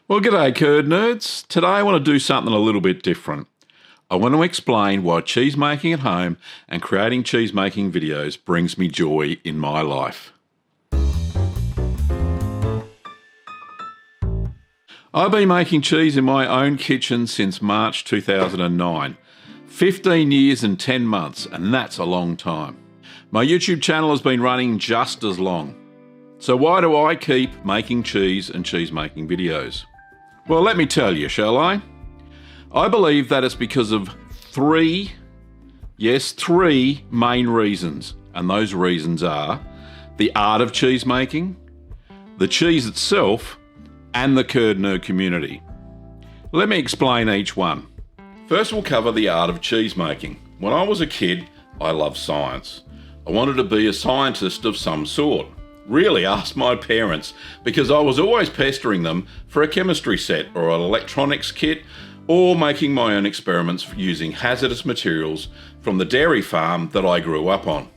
Well, g'day curd nerds. Today I want to do something a little bit different. I want to explain why cheese making at home and creating cheese making videos brings me joy in my life. I've been making cheese in my own kitchen since March 2009. 15 years and 10 months, and that's a long time. My YouTube channel has been running just as long. So why do I keep making cheese and cheese making videos? Well, let me tell you, shall I? I believe that it's because of three main reasons. And those reasons are the art of cheese making, the cheese itself, and the curd nerd community. Let me explain each one. First, we'll cover the art of cheese making. When I was a kid, I loved science. I wanted to be a scientist of some sort. Really asked my parents because I was always pestering them for a chemistry set or an electronics kit or making my own experiments using hazardous materials from the dairy farm that I grew up on.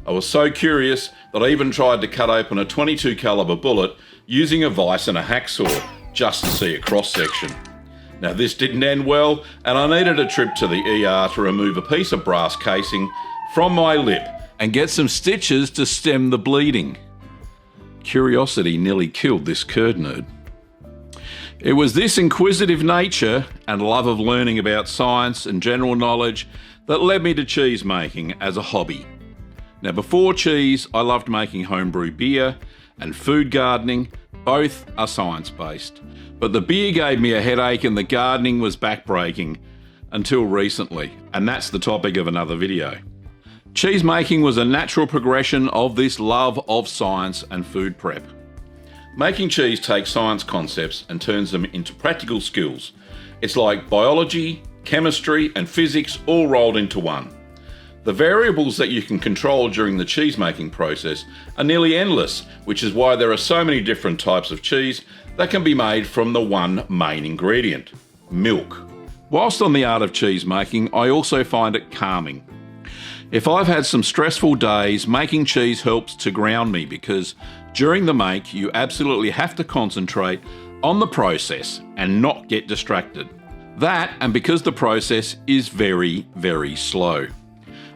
I was so curious that I even tried to cut open a .22 caliber bullet using a vise and a hacksaw just to see a cross section. Now this didn't end well and I needed a trip to the ER to remove a piece of brass casing from my lip and get some stitches to stem the bleeding. Curiosity nearly killed this curd nerd. It was this inquisitive nature and love of learning about science and general knowledge that led me to cheese making as a hobby. Now before cheese, I loved making homebrew beer and food gardening. Both are science-based. But the beer gave me a headache and the gardening was backbreaking until recently, and that's the topic of another video. Cheese making was a natural progression of this love of science and food prep. Making cheese takes science concepts and turns them into practical skills. It's like biology, chemistry, and physics all rolled into one. The variables that you can control during the cheese making process are nearly endless, which is why there are so many different types of cheese that can be made from the one main ingredient, milk. Whilst on the art of cheese making, I also find it calming. If I've had some stressful days, making cheese helps to ground me because during the make, you absolutely have to concentrate on the process and not get distracted. That, and because the process is very, very slow.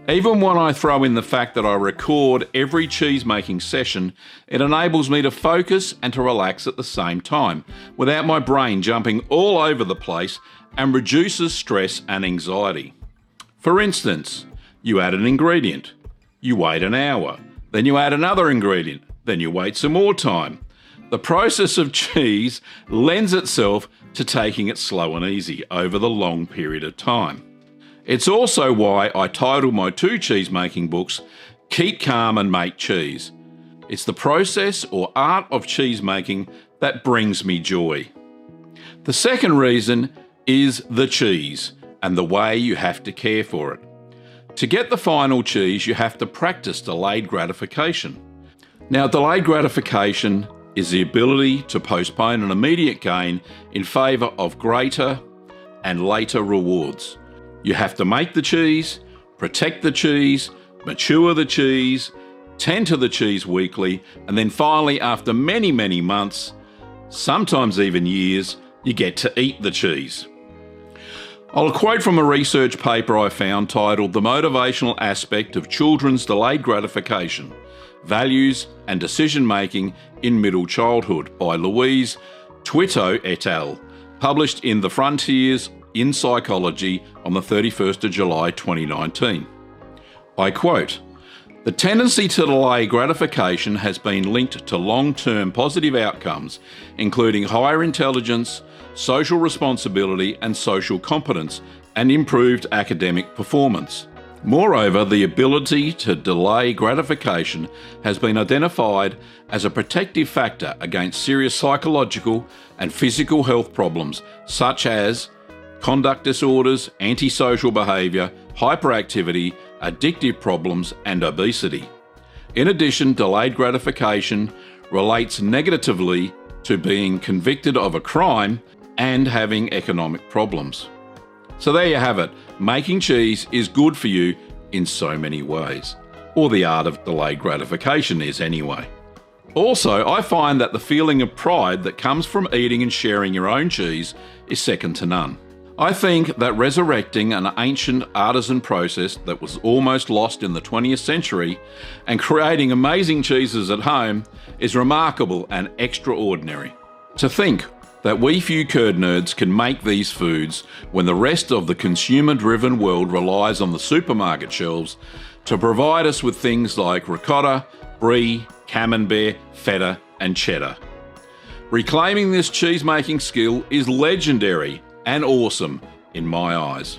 Even when I throw in the fact that I record every cheese making session, it enables me to focus and to relax at the same time without my brain jumping all over the place and reduces stress and anxiety. For instance, you add an ingredient, you wait an hour, then you add another ingredient, then you wait some more time. The process of cheese lends itself to taking it slow and easy over the long period of time. It's also why I titled my two cheese making books, Keep Calm and Make Cheese. It's the process or art of cheese making that brings me joy. The second reason is the cheese and the way you have to care for it. To get the final cheese, you have to practice delayed gratification. Now, delayed gratification is the ability to postpone an immediate gain in favour of greater and later rewards. You have to make the cheese, protect the cheese, mature the cheese, tend to the cheese weekly, and then finally, after many, many months, sometimes even years, you get to eat the cheese. I'll quote from a research paper I found titled The Motivational Aspect of Children's Delayed Gratification, Values and Decision Making in Middle Childhood by Louise Twitto et al., published in The Frontiers in Psychology on the 31st of July 2019. I quote, "The tendency to delay gratification has been linked to long-term positive outcomes, including higher intelligence, social responsibility and social competence, and improved academic performance. Moreover, the ability to delay gratification has been identified as a protective factor against serious psychological and physical health problems such as conduct disorders, antisocial behaviour, hyperactivity, addictive problems, and obesity. In addition, delayed gratification relates negatively to being convicted of a crime and having economic problems." So there you have it. Making cheese is good for you in so many ways. Or the art of delayed gratification is anyway. Also, I find that the feeling of pride that comes from eating and sharing your own cheese is second to none. I think that resurrecting an ancient artisan process that was almost lost in the 20th century and creating amazing cheeses at home is remarkable and extraordinary. To think that we few curd nerds can make these foods when the rest of the consumer-driven world relies on the supermarket shelves to provide us with things like ricotta, brie, camembert, feta and cheddar. Reclaiming this cheese-making skill is legendary and awesome in my eyes.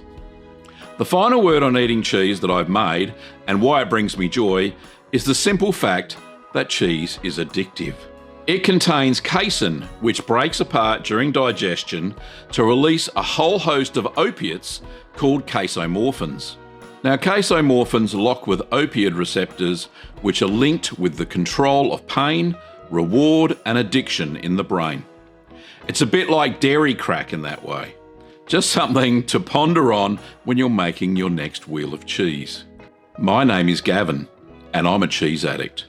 The final word on eating cheese that I've made and why it brings me joy is the simple fact that cheese is addictive. It contains casein, which breaks apart during digestion to release a whole host of opiates called casomorphins. Now, casomorphins lock with opioid receptors, which are linked with the control of pain, reward, and addiction in the brain. It's a bit like dairy crack in that way. Just something to ponder on when you're making your next wheel of cheese. My name is Gavin, and I'm a cheese addict.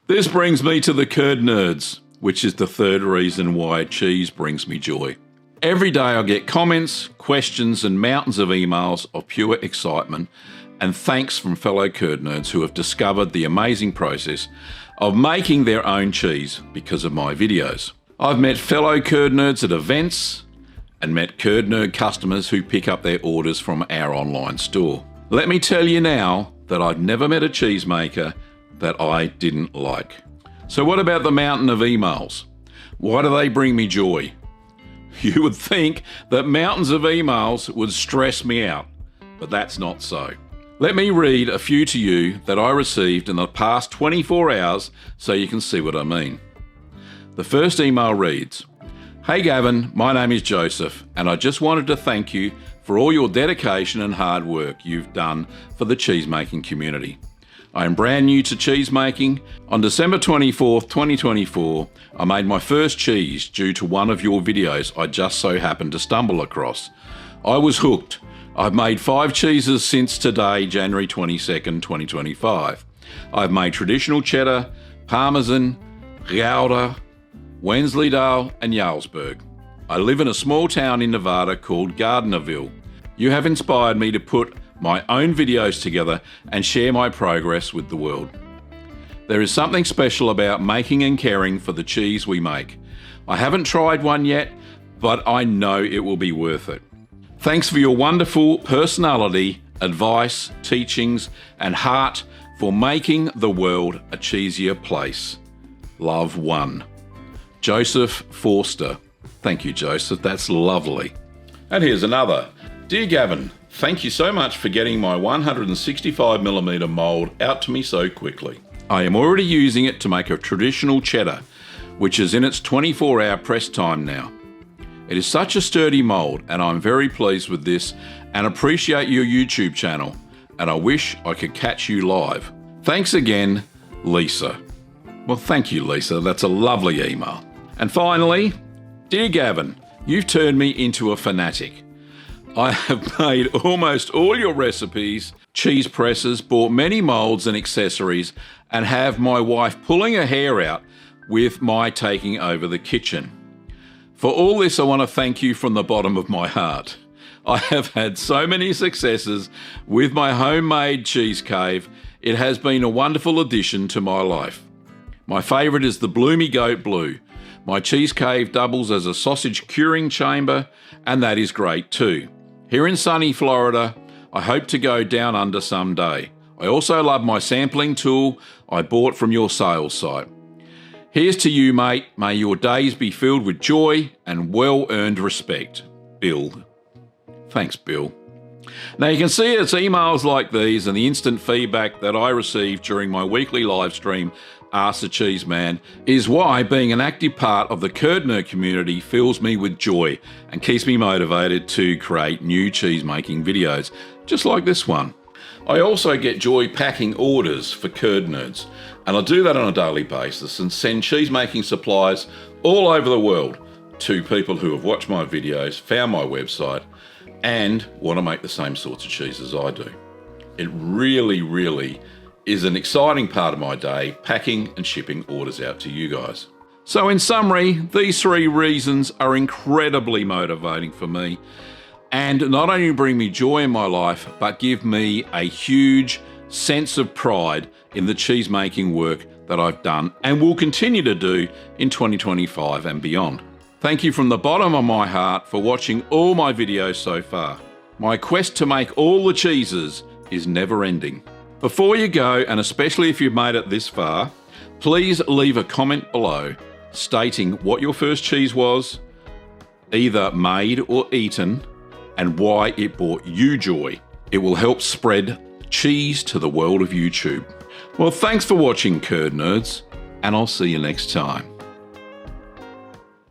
This brings me to the curd nerds, which is the third reason why cheese brings me joy. Every day I get comments, questions, and mountains of emails of pure excitement and thanks from fellow curd nerds who have discovered the amazing process of making their own cheese because of my videos. I've met fellow curd nerds at events and met curd nerd customers who pick up their orders from our online store. Let me tell you now that I've never met a cheesemaker that I didn't like. So what about the mountain of emails? Why do they bring me joy? You would think that mountains of emails would stress me out, but that's not so. Let me read a few to you that I received in the past 24 hours so you can see what I mean. The first email reads, "Hey Gavin, my name is Joseph and I just wanted to thank you for all your dedication and hard work you've done for the cheesemaking community. I am brand new to cheesemaking. On December 24th, 2024, I made my first cheese due to one of your videos I just so happened to stumble across. I was hooked. I've made 5 cheeses since today, January 22nd, 2025. I've made traditional cheddar, parmesan, Gouda, Wensleydale and Jarlsberg. I live in a small town in Nevada called Gardnerville. You have inspired me to put my own videos together and share my progress with the world. There is something special about making and caring for the cheese we make. I haven't tried one yet, but I know it will be worth it. Thanks for your wonderful personality, advice, teachings, and heart for making the world a cheesier place. Love, one." Joseph Forster. Thank you, Joseph. That's lovely. And here's another. "Dear Gavin, thank you so much for getting my 165mm mould out to me so quickly. I am already using it to make a traditional cheddar, which is in its 24-hour press time now. It is such a sturdy mould and I'm very pleased with this and appreciate your YouTube channel, and I wish I could catch you live. Thanks again, Lisa." Well, thank you, Lisa. That's a lovely email. And finally, "Dear Gavin, you've turned me into a fanatic. I have made almost all your recipes, cheese presses, bought many moulds and accessories, and have my wife pulling her hair out with my taking over the kitchen. For all this, I want to thank you from the bottom of my heart. I have had so many successes with my homemade cheese cave. It has been a wonderful addition to my life. My favourite is the Bloomy Goat Blue. My cheese cave doubles as a sausage curing chamber, and that is great too. Here in sunny Florida, I hope to go down under someday. I also love my sampling tool I bought from your sales site. Here's to you, mate. May your days be filled with joy and well-earned respect. Bill." Thanks, Bill. Now you can see it's emails like these and the instant feedback that I receive during my weekly live stream, Ask the Cheese Man, is why being an active part of the curd nerd community fills me with joy and keeps me motivated to create new cheese-making videos, just like this one. I also get joy packing orders for curd nerds, and I do that on a daily basis and send cheese-making supplies all over the world to people who have watched my videos, found my website, and want to make the same sorts of cheese as I do. It really is an exciting part of my day, packing and shipping orders out to you guys. So in summary, these 3 reasons are incredibly motivating for me and not only bring me joy in my life, but give me a huge sense of pride in the cheese making work that I've done and will continue to do in 2025 and beyond. Thank you from the bottom of my heart for watching all my videos so far. My quest to make all the cheeses is never ending. Before you go, and especially if you've made it this far, please leave a comment below stating what your first cheese was, either made or eaten, and why it brought you joy. It will help spread cheese to the world of YouTube. Well, thanks for watching, Curd Nerds, and I'll see you next time.